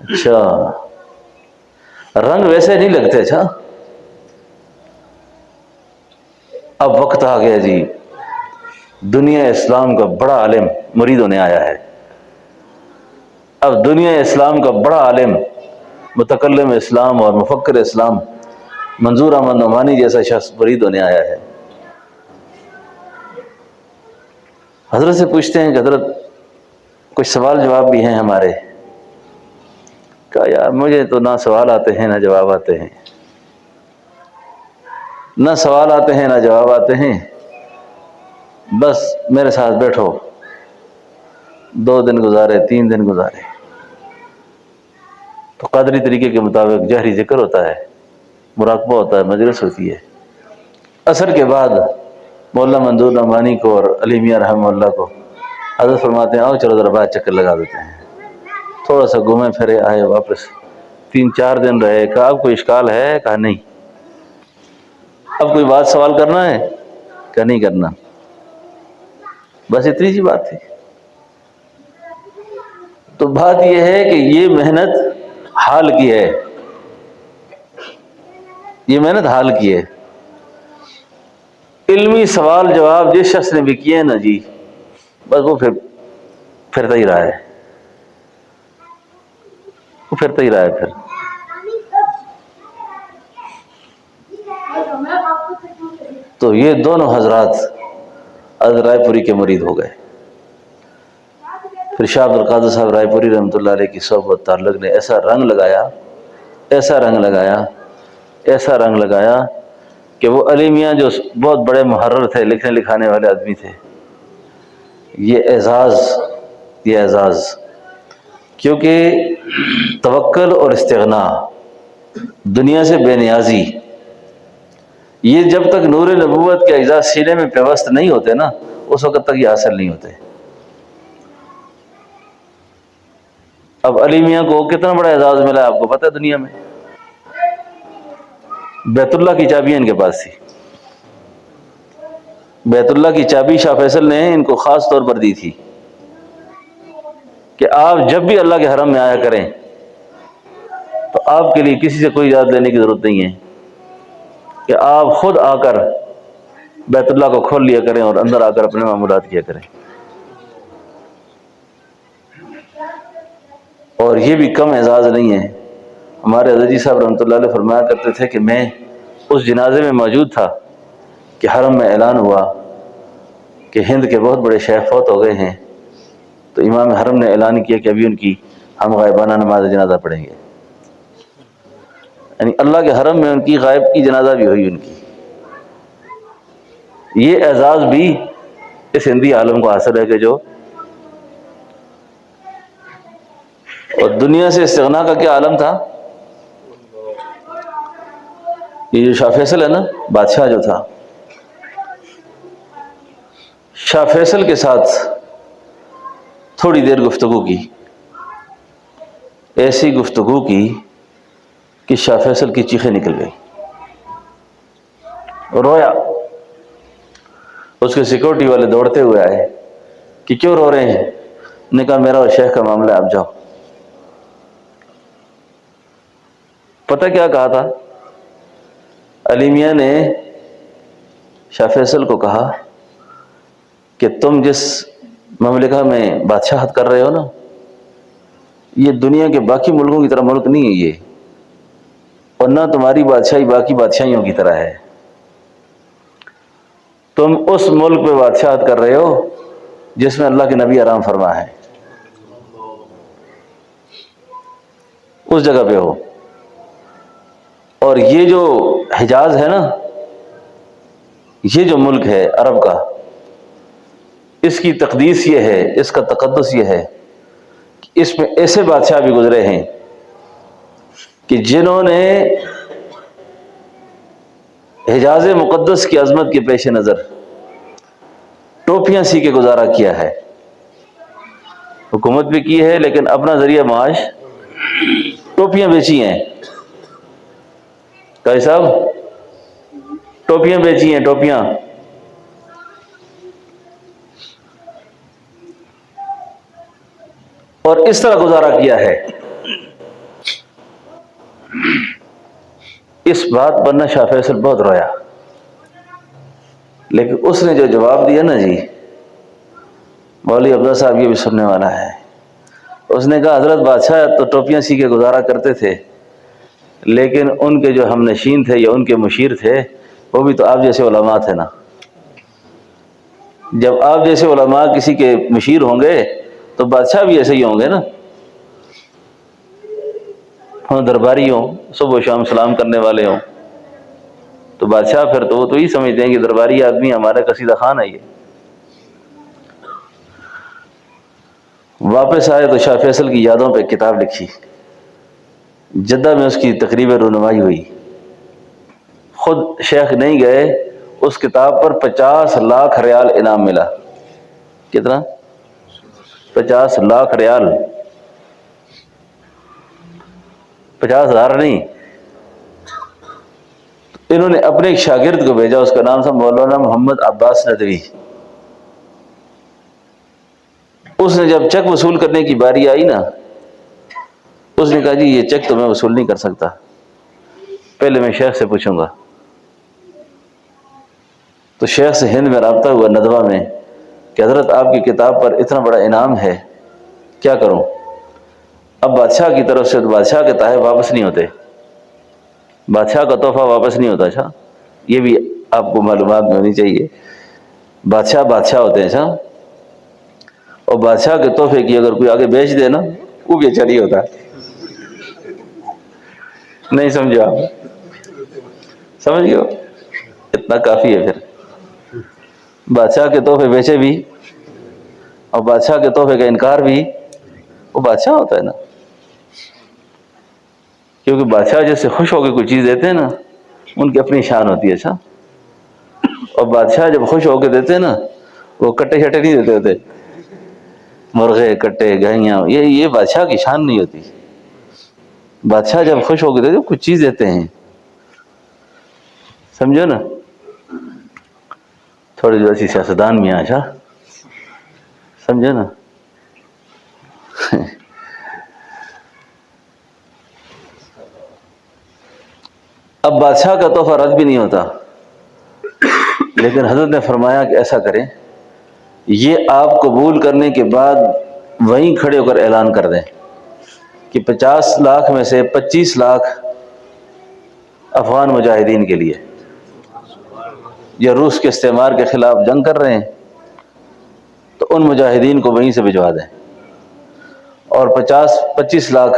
اچھا، رنگ ویسے نہیں لگتے۔ اچھا، اب وقت آ گیا جی، دنیا اسلام کا بڑا عالم مرید ہونے آیا ہے۔ اب دنیا اسلام کا بڑا عالم، متکلم اسلام اور مفکر اسلام منظور احمد نعمانی جیسا شخص مرید ہونے آیا ہے۔ حضرت سے پوچھتے ہیں کہ حضرت کچھ سوال جواب بھی ہیں ہمارے۔ کہا یار مجھے تو نہ سوال آتے ہیں نہ جواب آتے ہیں، نہ سوال آتے ہیں نہ جواب آتے ہیں، بس میرے ساتھ بیٹھو، 2 دن گزارے 3 دن گزارے تو قادری طریقے کے مطابق جہری ذکر ہوتا ہے، مراقبہ ہوتا ہے، مجلس ہوتی ہے۔ عصر کے بعد مولانا منظور نعمانی کو اور علی میاں رحمہ اللہ کو حضرت فرماتے ہیں آؤ چلو ذرا باہر چکر لگا دیتے ہیں۔ تھوڑا سا گھومے پھرے آئے واپس، 3-4 دن رہے۔ کہا اب کوئی اشکال ہے؟ کہا نہیں۔ اب کوئی بات سوال کرنا ہے؟ کہا نہیں کرنا۔ بس اتنی سی بات تھی۔ تو بات یہ ہے کہ یہ محنت حال کی ہے، یہ محنت حال کی ہے۔ علمی سوال جواب جس شخص نے بھی کیے نا جی، بس وہ پھرتا ہی رہا ہے، وہ پھرتا ہی رہا ہے۔ پھر تو یہ دونوں حضرات حضرت رائے پوری کے مرید ہو گئے۔ پھر شاہ عبد القادر صاحب رائے پوری رحمۃ اللہ علیہ کی صحبت تعلق نے ایسا رنگ لگایا ایسا رنگ لگایا کہ وہ علی میاں جو بہت بڑے محرر تھے، لکھنے لکھانے والے آدمی تھے، یہ اعزاز کیونکہ توکل اور استغنا، دنیا سے بے نیازی، یہ جب تک نور نبوت کے اعزاز سینے میں پیوست نہیں ہوتے نا، اس وقت تک یہ حاصل نہیں ہوتے۔ اب علی میاں کو کتنا بڑا اعزاز ملا آپ کو پتہ ہے دنیا میں؟ بیت اللہ کی چابی ان کے پاس تھی۔ بیت اللہ کی چابی شاہ فیصل نے ان کو خاص طور پر دی تھی کہ آپ جب بھی اللہ کے حرم میں آیا کریں تو آپ کے لیے کسی سے کوئی اجازت لینے کی ضرورت نہیں ہے، کہ آپ خود آ کر بیت اللہ کو کھول لیا کریں اور اندر آ کر اپنے معمولات کیا کریں۔ اور یہ بھی کم اعزاز نہیں ہے۔ ہمارے حضرت صاحب رحمۃ اللہ علیہ فرمایا کرتے تھے کہ میں اس جنازے میں موجود تھا کہ حرم میں اعلان ہوا کہ ہند کے بہت بڑے شیخ فوت ہو گئے ہیں، تو امام حرم نے اعلان کیا کہ ابھی ان کی ہم غائبانہ نماز جنازہ پڑھیں گے، یعنی اللہ کے حرم میں ان کی غائب کی جنازہ بھی ہوئی ان کی۔ یہ اعزاز بھی اس ہندی عالم کو حاصل ہے کہ جو، اور دنیا سے استغنا کا کیا عالم تھا؟ یہ جو شاہ فیصل ہے نا، بادشاہ جو تھا، شاہ فیصل کے ساتھ تھوڑی دیر گفتگو کی، ایسی گفتگو کی کہ شاہ فیصل کی چیخیں نکل گئی، رویا۔ اس کے سیکورٹی والے دوڑتے ہوئے آئے کہ کیوں رو رہے ہیں؟ نے کہا میرا اور شیخ کا معاملہ ہے، آپ جاؤ۔ پتہ کیا کہا تھا؟ علی میاں نے شاہ فیصل کو کہا کہ تم جس مملکہ میں بادشاہت کر رہے ہو نا، یہ دنیا کے باقی ملکوں کی طرح ملک نہیں ہے یہ، اور نہ تمہاری بادشاہی باقی بادشاہیوں کی طرح ہے۔ تم اس ملک پہ بادشاہت کر رہے ہو جس میں اللہ کے نبی آرام فرما ہے، اس جگہ پہ ہو۔ اور یہ جو حجاز ہے نا، یہ جو ملک ہے عرب کا، اس کی تقدیس یہ ہے، اس کا تقدس یہ ہے کہ اس میں ایسے بادشاہ بھی گزرے ہیں کہ جنہوں نے حجاز مقدس کی عظمت کے پیش نظر ٹوپیاں سی کے گزارا کیا ہے، حکومت بھی کی ہے لیکن اپنا ذریعہ معاش ٹوپیاں بیچی ہیں۔ قاضی صاحب ٹوپیاں بیچی ہیں، ٹوپیاں۔ اور اس طرح گزارا کیا ہے۔ اس بات پر نہ شاہ فیصل بہت رویا، لیکن اس نے جو جواب دیا نا جی، مولوی عبداللہ صاحب یہ بھی سننے والا ہے، اس نے کہا حضرت بادشاہ تو ٹوپیاں سی کے گزارا کرتے تھے، لیکن ان کے جو ہم نشین تھے یا ان کے مشیر تھے وہ بھی تو آپ جیسے علماء تھے نا۔ جب آپ جیسے علماء کسی کے مشیر ہوں گے تو بادشاہ بھی ایسے ہی ہوں گے نا، ہاں درباری ہوں، صبح و شام سلام کرنے والے ہوں، تو بادشاہ پھر تو وہ تو ہی سمجھتے ہیں کہ درباری آدمی ہمارا قصیدہ خان ہے یہ۔ واپس آئے تو شاہ فیصل کی یادوں پہ کتاب لکھی، جدہ میں اس کی تقریب رونمائی ہوئی، خود شیخ نہیں گئے، اس کتاب پر 50 لاکھ ریال انعام ملا۔ کتنا؟ 50 لاکھ ریال، 50,000 نہیں۔ انہوں نے اپنے ایک شاگرد کو بھیجا، اس کا نام تھا مولانا محمد عباس ندوی۔ اس نے جب چیک وصول کرنے کی باری آئی نا، اس نے کہا جی یہ چیک تو میں وصول نہیں کر سکتا، پہلے میں شیخ سے پوچھوں گا۔ تو شیخ سے ہند میں رابطہ ہوا ندوہ میں کہ حضرت آپ کی کتاب پر اتنا بڑا انعام ہے، کیا کروں؟ اب بادشاہ کی طرف سے تو بادشاہ کے تحائف واپس نہیں ہوتے، بادشاہ کا تحفہ واپس نہیں ہوتا۔ اچھا یہ بھی آپ کو معلومات میں ہونی چاہیے، بادشاہ ہوتے ہیں۔ اچھا، اور بادشاہ کے تحفے کی اگر کوئی آگے بیچ دے نا، وہ بھی اچھا نہیں ہوتا۔ نہیں سمجھا آپ؟ سمجھ گئے ہو؟ اتنا کافی ہے پھر. بادشاہ کے تحفے بیچے بھی اور بادشاہ کے تحفے کا انکار بھی، وہ بادشاہ ہوتا ہے نا. کیونکہ بادشاہ جیسے خوش ہو کے کوئی چیز دیتے ہیں نا، ان کی اپنی شان ہوتی ہے. اچھا، اور بادشاہ جب خوش ہو کے دیتے ہیں نا، وہ کٹے شٹے نہیں دیتے ہوتے، مرغے کٹے گائیاں، یہ بادشاہ کی شان نہیں ہوتی. بادشاہ جب خوش ہو کے دیتے کچھ چیز دیتے ہیں، سمجھو نا. تھوڑی جو ایسی سیاستدان میں آشا، سمجھو نا. اب بادشاہ کا تحفہ رد بھی نہیں ہوتا، لیکن حضرت نے فرمایا کہ ایسا کریں، یہ آپ قبول کرنے کے بعد وہیں کھڑے ہو کر اعلان کر دیں کہ 50 لاکھ میں سے 25 لاکھ افغان مجاہدین کے لیے، یا روس کے استعمار کے خلاف جنگ کر رہے ہیں تو ان مجاہدین کو وہیں سے بھجوا دیں، اور 25 لاکھ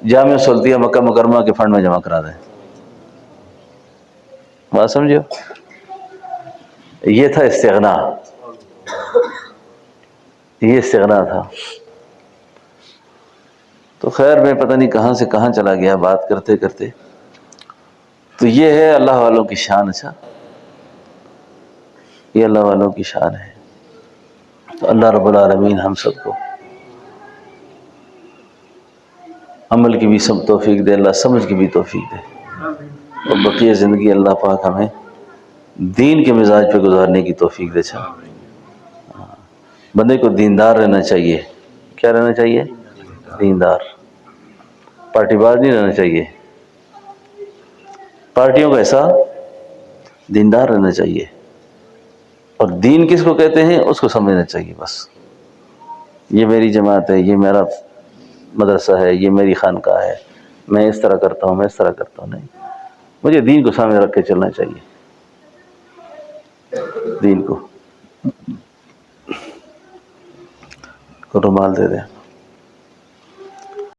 جامعہ سلطیہ مکہ مکرمہ کے فنڈ میں جمع کرا دیں. بات سمجھو؟ یہ تھا استغنا، یہ استغنا تھا. تو خیر میں پتہ نہیں کہاں سے کہاں چلا گیا بات کرتے کرتے. تو یہ ہے اللہ والوں کی شان. اچھا، یہ اللہ والوں کی شان ہے. تو اللہ رب العالمین ہم سب کو عمل کی بھی سب توفیق دے، اللہ سمجھ کی بھی توفیق دے، اور بقیہ زندگی اللہ پاک ہمیں دین کے مزاج پہ گزارنے کی توفیق دے. اچھا، بندے کو دیندار رہنا چاہیے. کیا رہنا چاہیے؟ دیندار. پارٹی باز نہیں رہنا چاہیے. پارٹیوں کا ایسا دیندار رہنا چاہیے. اور دین کس کو کہتے ہیں اس کو سمجھنا چاہیے. بس یہ میری جماعت ہے، یہ میرا مدرسہ ہے، یہ میری خانقاہ ہے، میں اس طرح کرتا ہوں، میں اس طرح کرتا ہوں. نہیں، مجھے دین کو سامنے رکھ کے چلنا چاہیے. دین کو رومال دے دیں.